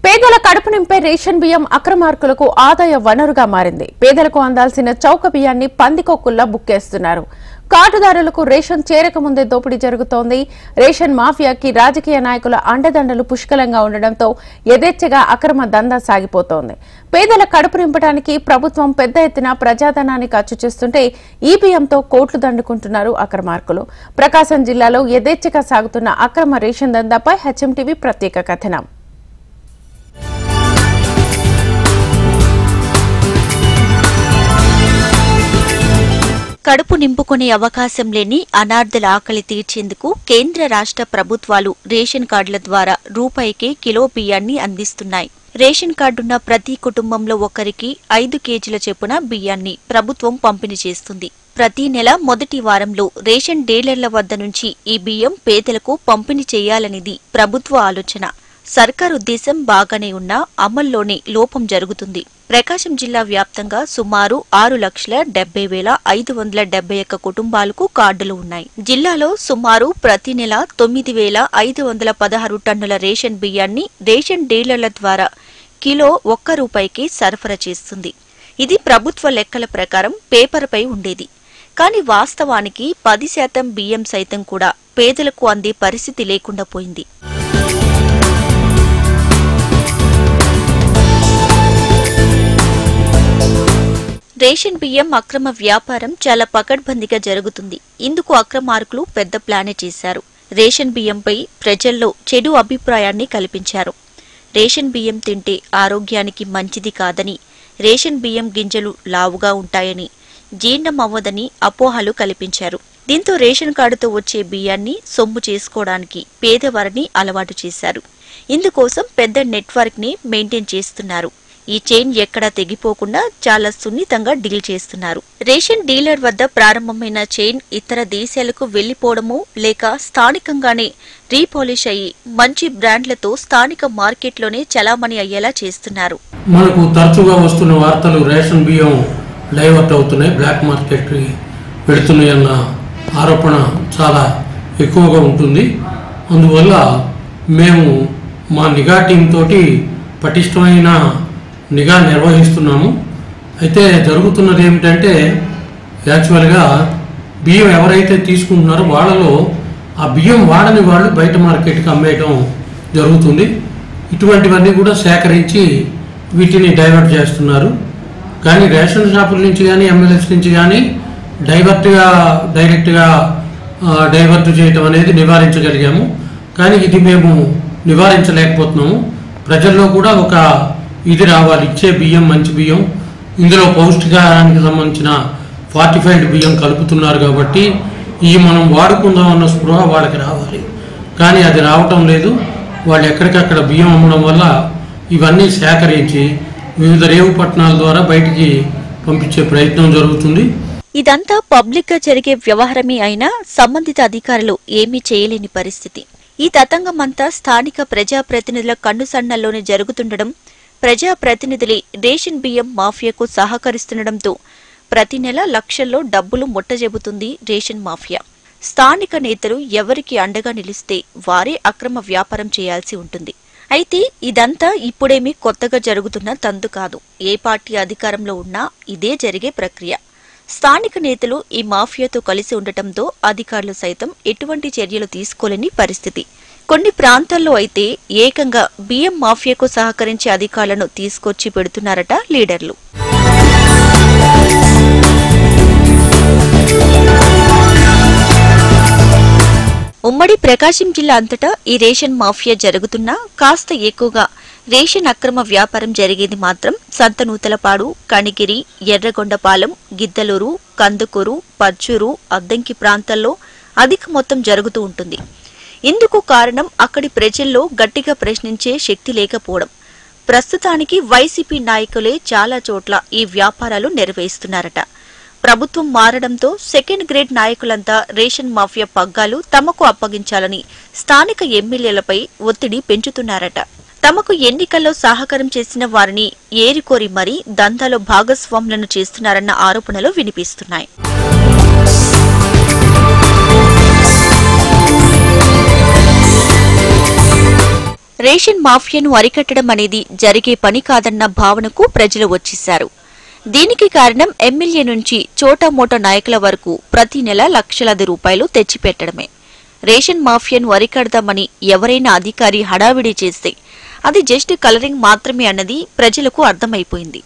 పేదల కడుపు నింపే రేషన్ బియ్యం అక్రమార్కులకు ఆదాయ వనరుగా మారింది. పేదలకు అందాల్సిన చౌక బియ్యాన్ని పందికొక్కుల్లా బుక్కేస్తున్నారు. కార్డుదారులకు రేషన్ చేరకముందే దోపిడీ జరుగుతోంది. రేషన్ మాఫియాకి రాజకీయ నాయకుల అండదండలు పుష్కలంగా ఉండడంతో యథేచ్ఛగా అక్రమ దందా సాగిపోతోంది. పేదల కడుపు నింపడానికి ప్రభుత్వం పెద్ద ఎత్తున ప్రజాధనాన్ని ఖర్చు చేస్తుంటే ఈ బియ్యంతో కోట్లు దండుకుంటున్నారు అక్రమార్కులు. ప్రకాశం జిల్లాలో యథేచ్ఛగా సాగుతున్న అక్రమ రేషన్ దందాపై హెచ్ఎంటీవీ ప్రత్యేక కథనం. కడుపు నింపుకునే అవకాశం లేని అనార్థల ఆకలి తీర్చేందుకు కేంద్ర రాష్ట్ర ప్రభుత్వాలు రేషన్ కార్డుల ద్వారా రూపాయికే కిలో బియ్యాన్ని అందిస్తున్నాయి. రేషన్ కార్డున్న ప్రతి కుటుంబంలో ఒకరికి 5 కేజీల చొప్పున బియ్యాన్ని ప్రభుత్వం పంపిణీ చేస్తుంది. ప్రతి నెల మొదటి వారంలో రేషన్ డీలర్ల వద్ద నుంచి ఈ బియ్యం పేదలకు పంపిణీ చేయాలనేది ప్రభుత్వ ఆలోచన. సర్కార్ ఉద్దేశం బాగానే ఉన్నా అమల్లోనే లోపం జరుగుతుంది. ప్రకాశం జిల్లా వ్యాప్తంగా సుమారు 6,70,571 కుటుంబాలకు కార్డులు ఉన్నాయి. జిల్లాలో సుమారు ప్రతి నెల 9,516 టన్నుల రేషన్ బియ్యాన్ని రేషన్ డీలర్ల ద్వారా కిలో ₹1 సరఫరా చేస్తుంది. ఇది ప్రభుత్వ లెక్కల ప్రకారం పేపర్పై ఉండేది. కానీ వాస్తవానికి 10% బియ్యం సైతం కూడా పేదలకు అందే పరిస్థితి లేకుండా పోయింది. రేషన్ బియ్యం అక్రమ వ్యాపారం చాలా పకడ్బందీగా జరుగుతుంది. ఇందుకు అక్రమార్కులు పెద్ద ప్లానే చేశారు. రేషన్ బియ్యంపై ప్రజల్లో చెడు అభిప్రాయాన్ని కల్పించారు. రేషన్ బియ్యం తింటే ఆరోగ్యానికి మంచిది కాదని, రేషన్ బియ్యం గింజలు లావుగా ఉంటాయని, జీర్ణం అవ్వదని అపోహలు కల్పించారు. దీంతో రేషన్ కార్డుతో వచ్చే బియ్యాన్ని సొమ్ము చేసుకోవడానికి పేదవారిని అలవాటు చేశారు. ఇందుకోసం పెద్ద నెట్వర్క్ ని మెయింటైన్ చేస్తున్నారు. ఈ చైన్ ఎక్కడా తెగిపోకుండా చాలా సున్నితంగా డీల్ చేస్తున్నారు. రేషన్ డీలర్ వద్ద ప్రారంభమైన చైన్ ఇతర దేశాలకు వెళ్లిపోవడమో లేక స్థానికంగానే రీపాలిష్ అయ్యి మంచి బ్రాండ్లతో స్థానిక మార్కెట్లోనే చలామణి అయ్యేలా చేస్తున్నారు. మనకు తరచుగా వస్తున్న వార్తలు రేషన్ బియ్యం డైవర్ట్ అవుతున్నాయి, బ్లాక్ మార్కెట్ పెడుతున్నాయి అన్న ఆరోపణ చాలా ఎక్కువగా ఉంటుంది. అందువల్ల మేము మా నిఘా టీం తోటి పటిష్టమైన నిఘా నిర్వహిస్తున్నాము. అయితే జరుగుతున్నది ఏమిటంటే, యాక్చువల్గా బియ్యం ఎవరైతే తీసుకుంటున్నారో వాళ్ళలో ఆ బియ్యం వాడని వాళ్ళు బయట మార్కెట్కి అమ్మేయడం జరుగుతుంది. ఇటువంటివన్నీ కూడా సేకరించి వీటిని డైవర్ట్ చేస్తున్నారు. కానీ రేషన్ షాపుల నుంచి కానీ ఎమ్మెల్యేస్ నుంచి కానీ డైరెక్ట్గా డైవర్ట్ చేయటం అనేది నివారించగలిగాము. కానీ ఇది మేము నివారించలేకపోతున్నాము. ప్రజల్లో కూడా ఒక ఇది రావాలి, ఇచ్చే బియ్యం మంచి బియ్యం, ఇందులో పౌష్టికాహారానికి సంబంధించిన ఫార్టిఫైడ్ బియ్యం కలుపుతున్నారు కాబట్టి ఈ మనం వాడుకుందాం అన్న స్పృహ వాళ్ళకి రావాలి. కానీ అది రావటం లేదు. వాళ్ళు ఎక్కడికక్కడ బియ్యం అమ్మడం వల్ల ఇవన్నీ సేకరించి వివిధ రేవు పట్టణాల ద్వారా బయటికి పంపించే ప్రయత్నం జరుగుతుంది. ఇదంతా పబ్లిక్ గా జరిగే వ్యవహారమే అయినా సంబంధిత అధికారులు ఏమీ చేయలేని పరిస్థితి. ఈ తతంగమంతా స్థానిక ప్రజాప్రతినిధుల కన్నుసన్నల్లోనే జరుగుతుండడం, ప్రజాప్రతినిధులే రేషన్ బియ్యం మాఫియాకు సహకరిస్తుండటంతో ప్రతి నెల లక్షల్లో డబ్బులు ముట్టజెబుతుంది రేషన్ మాఫియా. స్థానిక నేతలు ఎవరికి అండగా నిలిస్తే వారే అక్రమ వ్యాపారం చేయాల్సి ఉంటుంది. అయితే ఇదంతా ఇప్పుడేమీ కొత్తగా జరుగుతున్న తంతు కాదు. ఏ పార్టీ అధికారంలో ఉన్నా ఇదే జరిగే ప్రక్రియ. స్థానిక నేతలు ఈ మాఫియాతో కలిసి ఉండటంతో అధికారులు సైతం ఎటువంటి చర్యలు తీసుకోలేని పరిస్థితి. కొన్ని ప్రాంతాల్లో అయితే ఏకంగా బియ్యం మాఫియాకు సహకరించే అధికారులను తీసుకొచ్చి పెడుతున్నారట లీడర్లు. ఉమ్మడి ప్రకాశం జిల్లా అంతటా ఈ రేషన్ మాఫియా జరుగుతున్నా కాస్త ఎక్కువగా రేషన్ అక్రమ వ్యాపారం జరిగేది మాత్రం సంతనూతలపాడు, కణిగిరి, ఎర్రగొండపాలెం, గిద్దలూరు, కందుకూరు, పర్చూరు, అద్దంకి ప్రాంతాల్లో అధిక మొత్తం జరుగుతూ ఉంటుంది. ఇందుకు కారణం అక్కడి ప్రజల్లో గట్టిగా ప్రశ్నించే శక్తి లేకపోవడం. ప్రస్తుతానికి వైసీపీ నాయకులే చాలా చోట్ల ఈ వ్యాపారాలు నిర్వహిస్తున్నారట. ప్రభుత్వం మారడంతో సెకండ్ గ్రేడ్ నాయకులంతా రేషన్ మాఫియా పగ్గాలు తమకు అప్పగించాలని స్థానిక ఎమ్మెల్యేలపై ఒత్తిడి పెంచుతున్నారట. తమకు ఎన్నికల్లో సహకారం చేసిన వారిని ఏరికోరి మరీ దందాలో భాగస్వాములను చేస్తున్నారన్న ఆరోపణలు వినిపిస్తున్నాయి. రేషన్ మాఫియాను అరికట్టడం అనేది జరిగే పని కాదన్న భావనకు ప్రజలు వచ్చేశారు. దీనికి కారణం ఎమ్మెల్యే నుంచి చోటామోటా నాయకుల వరకు ప్రతి నెల లక్షలాది రూపాయలు తెచ్చిపెట్టడమే. రేషన్ మాఫియాను అరికడదామని ఎవరైనా అధికారి హడావిడి చేస్తే అది జస్ట్ కలరింగ్ మాత్రమే అన్నది ప్రజలకు అర్థమైపోయింది.